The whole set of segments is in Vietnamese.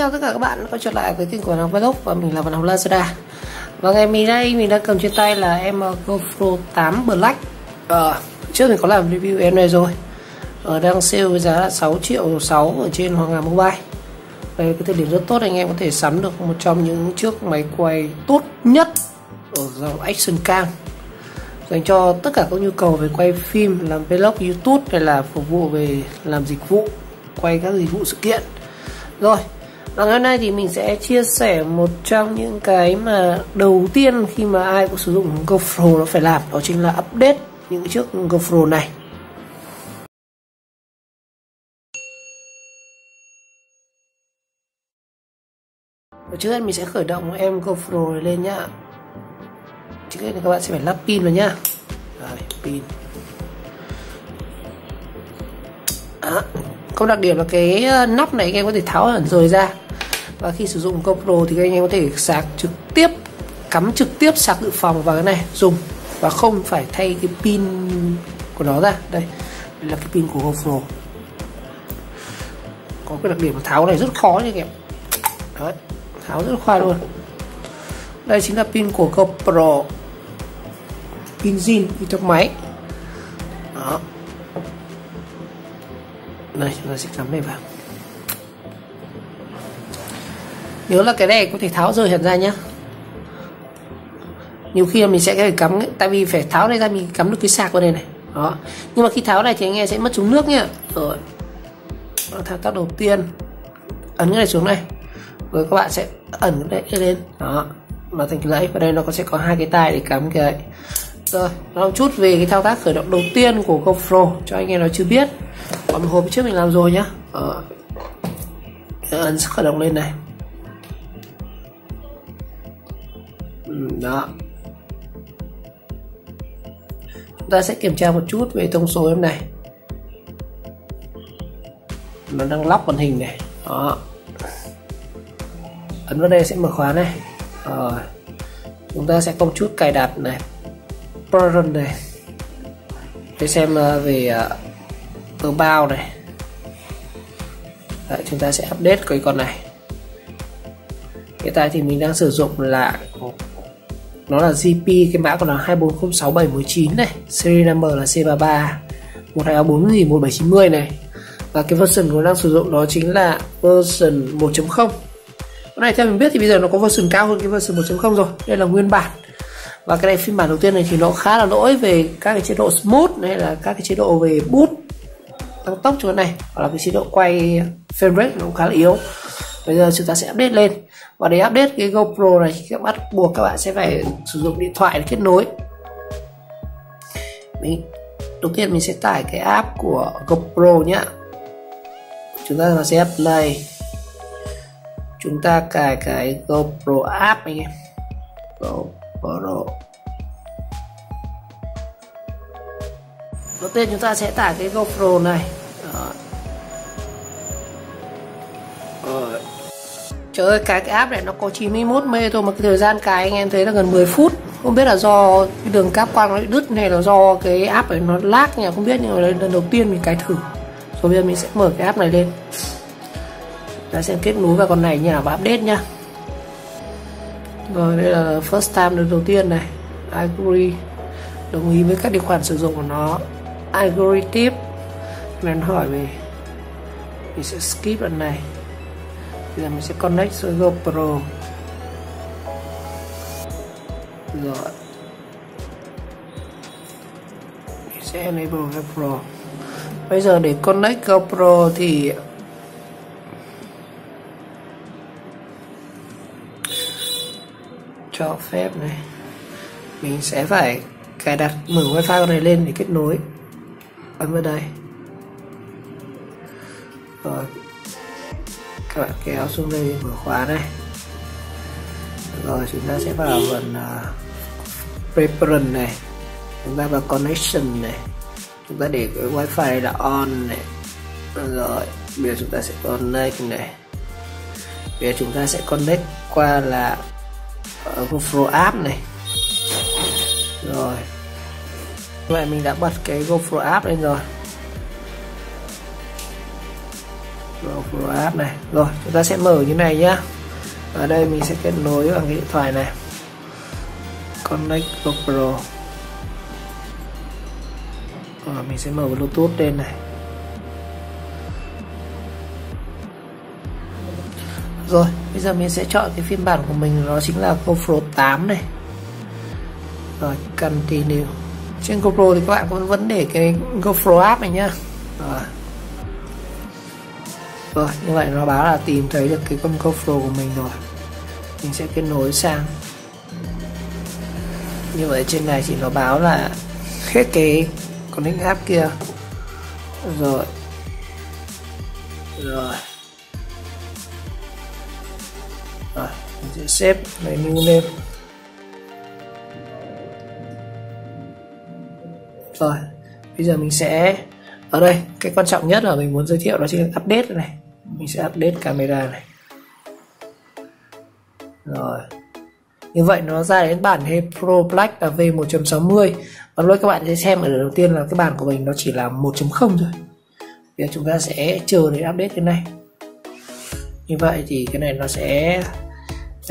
chào tất cả các bạn đã quay trở lại với kênh của Vlog Vlog và mình là Văn Học Lazada. Và ngày mình đang cầm trên tay là em GoPro 8 Black. Trước mình có làm review em này rồi. Đang sale với giá là 6,6 triệu ở trên Hoàng Hà Mobile. Đây cái thời điểm rất tốt, anh em có thể sắm được một trong những chiếc máy quay tốt nhất ở dòng Action Cam, dành cho tất cả các nhu cầu về quay phim, làm vlog, YouTube hay là phục vụ về làm dịch vụ, quay các dịch vụ sự kiện. Rồi, và ngày hôm nay thì mình sẽ chia sẻ một trong những cái mà đầu tiên khi mà ai cũng sử dụng GoPro nó phải làm, đó chính là update những chiếc GoPro này. Trước hết mình sẽ khởi động em GoPro này lên nhá. Trước hết thì các bạn sẽ phải lắp pin vào nhá. Rồi, pin. Có đặc điểm là cái nắp này anh em có thể tháo hẳn rời ra. Và khi sử dụng GoPro thì anh em có thể sạc trực tiếp, cắm trực tiếp sạc dự phòng vào cái này dùng, và không phải thay cái pin của nó ra. Đây là cái pin của GoPro. Có cái đặc điểm là tháo này rất khó nha anh em. Đấy, tháo rất khoai luôn. Đây chính là pin của GoPro, pin zin đi trong máy. Đó. Đây chúng ta sẽ cắm này vào. Nhớ là cái này có thể tháo rời hẳn ra nhá. Nhiều khi là mình sẽ phải cắm, tại vì phải tháo này ra mình cắm được cái sạc vào đây này. Đó. Nhưng mà khi tháo này thì anh em sẽ mất chống nước nhá. Rồi. Thao tác đầu tiên, ấn cái này xuống này. Rồi các bạn sẽ ẩn cái đấy lên. Đó. Và thành cái lẫy. Và đây nó sẽ có hai cái tai để cắm cái ấy. Rồi, nói một chút về cái thao tác khởi động đầu tiên của GoPro cho anh em nó chưa biết. Còn một hôm trước mình làm rồi nhá. Ấn khởi động lên này. Đó. Chúng ta sẽ kiểm tra một chút về thông số em này. Nó đang lóc màn hình này. Đó. Ấn vào đây sẽ mở khóa này. Rồi. Chúng ta sẽ có một chút cài đặt này. Program này. Để xem về tờ bao này. Đấy, chúng ta sẽ update cái con này. Hiện tại thì mình đang sử dụng là nó là GP, cái mã của nó 2406719 này, series number là C33 12341790 này, và cái version của nó đang sử dụng đó chính là version 1.0. Cái này theo mình biết thì bây giờ nó có version cao hơn cái version 1.0 rồi. Đây là nguyên bản. Và cái này phiên bản đầu tiên này thì nó khá là lỗi về các cái chế độ smooth hay là các cái chế độ về boost tăng tốc cho cái này, hoặc là cái chế độ quay frame rate nó cũng khá là yếu. Bây giờ chúng ta sẽ update lên. Và để update cái GoPro này các bắt buộc các bạn sẽ phải sử dụng điện thoại để kết nối. Đầu tiên mình sẽ tải cái app của GoPro nhá. Chúng ta vào sẽ Play. Chúng ta cài cái GoPro app anh em. GoPro. Đầu tiên chúng ta sẽ tải cái GoPro này. Trời ơi, cái app này nó có 91 MB thôi mà cái thời gian cài anh em thấy là gần 10 phút. Không biết là do cái đường cáp quang nó bị đứt hay là do cái app này nó lag nhỉ, không biết, nhưng mà lần đầu tiên mình cài thử. Rồi bây giờ mình sẽ mở cái app này lên. Ta sẽ kết nối vào con này như nào và update nhá. Rồi đây là first time lần đầu tiên này. Agree. Đồng ý với các điều khoản sử dụng của nó. Agree tiếp. Mình hỏi về, mình sẽ skip lần này. Bây giờ mình sẽ connect với GoPro. Rồi mình sẽ enable GoPro. Bây giờ để connect GoPro thì cho phép này, mình sẽ phải cài đặt, mở wifi này lên để kết nối. Ấn vào đây. Rồi các bạn kéo xuống đây, mở khóa này. Rồi chúng ta sẽ vào phần preference này. Chúng ta vào connection này. Chúng ta để cái wifi này là on này. Rồi bây giờ chúng ta sẽ connect này. Bây giờ chúng ta sẽ connect qua là GoPro app này. Rồi vậy mình đã bật cái GoPro app lên rồi. GoPro app này. Rồi chúng ta sẽ mở như này nhá. Ở đây mình sẽ kết nối bằng cái điện thoại này, connect GoPro. Mình sẽ mở Bluetooth lên này. Rồi bây giờ mình sẽ chọn cái phiên bản của mình, đó chính là GoPro 8 này. Rồi continue. Trên GoPro thì các bạn cũng vẫn để cái GoPro app này nhá. Rồi như vậy nó báo là tìm thấy được cái con GoPro của mình rồi. Mình sẽ kết nối sang. Như vậy trên này chỉ nó báo là hết cái connect app kia. Rồi mình sẽ xếp lấy new name. Rồi bây giờ mình sẽ, ở đây cái quan trọng nhất là mình muốn giới thiệu đó chính là update này. Mình sẽ update camera này. Rồi như vậy nó ra đến bản Pro Black là V1.60. Và lúc các bạn sẽ xem ở đầu tiên là cái bản của mình nó chỉ là 1.0 thôi. Bây giờ chúng ta sẽ chờ để update cái này. Như vậy thì cái này nó sẽ,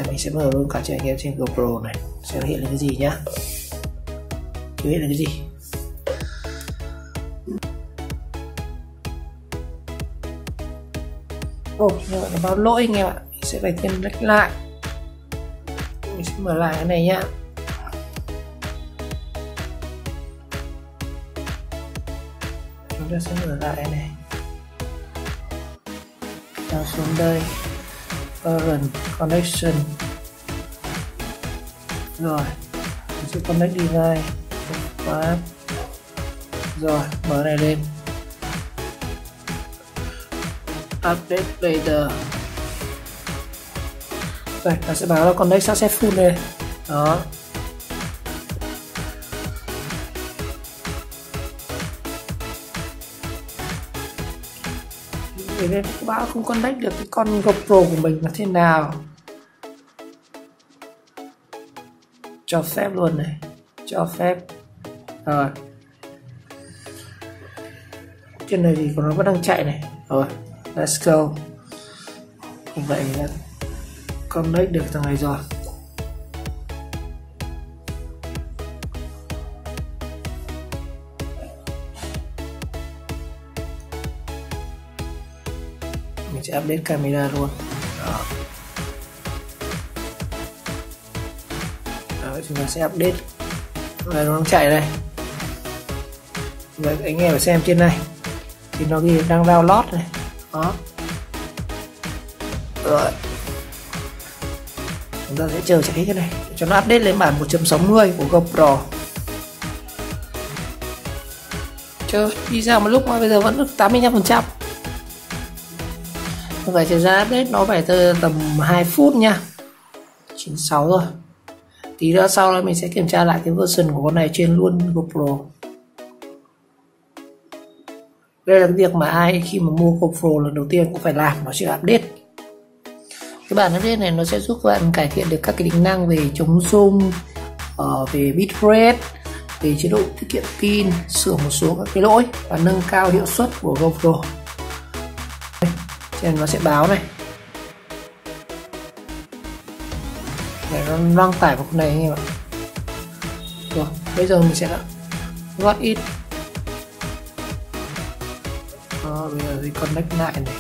mình sẽ mở luôn cả trải nghiệm trên GoPro này, sẽ hiện lên cái gì nhá. Hiện lên cái gì? Như vậy nó báo lỗi anh em ạ. Mình sẽ phải thêm lách lại. Mình sẽ mở lại cái này nhá. Chúng ta sẽ mở lại cái này. Nào xuống đây, current connection. Rồi mình sẽ connect đi ngay. Rồi mở này lên, update later. Đây nó sẽ báo là connect successful đây. Đó. Vì nên các bạn không connect được cái con GoPro của mình là thế nào. Cho phép luôn này, cho phép. Rồi trên này thì nó vẫn đang chạy này. Rồi let's go. Như vậy là connect được thằng này rồi. Mình sẽ update camera luôn. Đó. Đó, chúng ta sẽ update. Đây nó đang chạy đây. Vậy anh em phải xem trên này thì nó ghi đang download này. Đó. Rồi chúng ta sẽ chờ chạy cái này cho nó update lên bản 1.60 của GoPro. Chờ đi ra một lúc mà bây giờ vẫn được 85%. Vậy thời gian update nó phải tầm 2 phút nha. 96 rồi. Tí nữa sau đó mình sẽ kiểm tra lại cái version của con này trên luôn GoPro. Đây là cái việc mà ai khi mà mua GoPro lần đầu tiên cũng phải làm, nó sẽ update. Cái bản update này nó sẽ giúp bạn cải thiện được các cái tính năng về chống zoom, về bitrate, về chế độ tiết kiệm pin, sửa một số các cái lỗi và nâng cao hiệu suất của GoPro. Trên nó sẽ báo này. Để nó đăng tải vào con này anh em ạ. Rồi, bây giờ mình sẽ got it. Bây giờ thì connect lại này.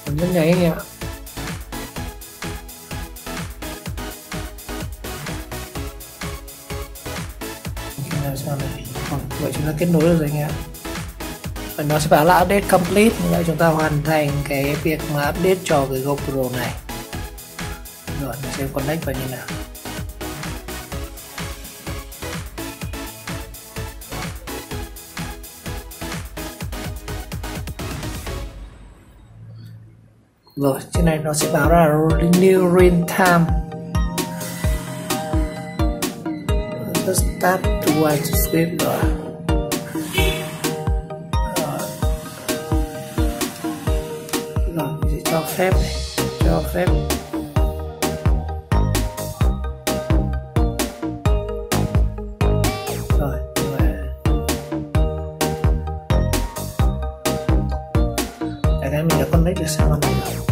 Còn rất nháy anh em ạ. Vậy chúng ta kết nối được rồi anh em. Và nó sẽ báo là update complete. Như vậy chúng ta hoàn thành cái việc mà update cho cái GoPro này. Rồi mình sẽ connect vào như nào. Rồi trên này nó sẽ báo là renew real time. Start to watch script rồi. Rồi mình sẽ cho phép này, cho phép. Đại khái mình đã connect được sang con này rồi.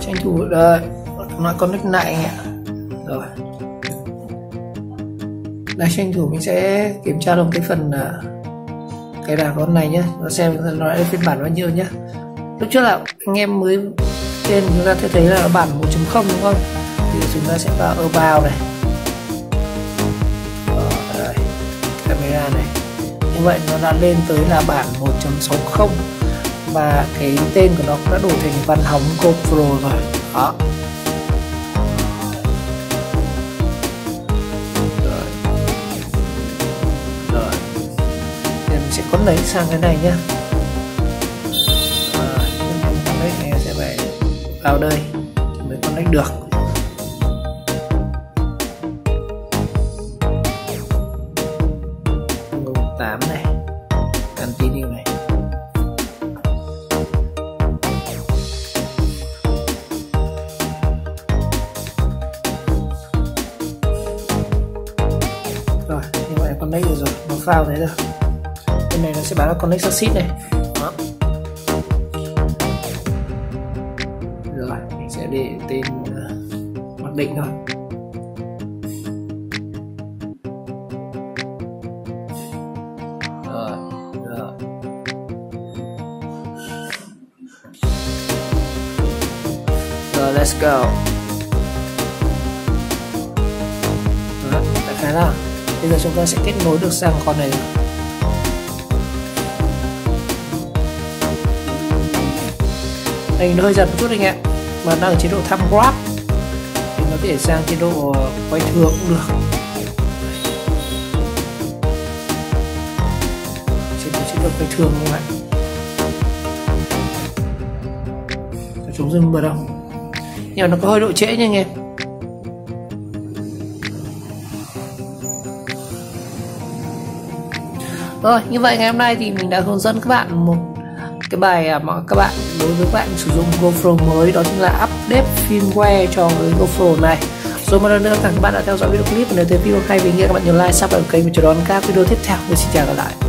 Tranh thủ đây nó connect lại anh ạ. Rồi đây, tranh thủ mình sẽ kiểm tra được cái phần cái đà con này nhé, nó xem nó là phiên bản bao nhiêu nhé. Lúc trước là anh em mới trên chúng ta thấy là bản 1.0 đúng không, thì chúng ta sẽ vào about này, đây, camera này, như vậy nó đã lên tới là bản 1.60 và cái tên của nó cũng đã đổi thành Văn Hóng GoPro rồi đó. Sẽ có lấy sang cái này nhá. Connect này sẽ phải vào đây mới connect được. Google 8 này, continue này. Rồi, như vậy connect được rồi, nó file đấy rồi. Bên này nó sẽ báo là connect succeed này đó. Rồi mình sẽ để tên mặc định thôi. Rồi let's go. Đại khái là bây giờ chúng ta sẽ kết nối được sang con này rồi. Đây nó hơi giật một chút anh ạ, mà đang ở chế độ thăm grab thì nó có thể sang chế độ quay thường cũng được. Chế độ quay thường như vậy. Chúng dừng bật không? Nhưng mà nó có hơi độ trễ nha anh em. Rồi như vậy ngày hôm nay thì mình đã hướng dẫn các bạn một cái bài mà các bạn đối với các bạn sử dụng GoPro mới, đó chính là update firmware cho cái GoPro này. Rồi một lần nữa cảm ơn các bạn đã theo dõi video clip, và nếu thấy video hay và ý nghĩa các bạn nhớ like, subscribe kênh và chờ đón các video tiếp theo. Xin chào và gặp lại.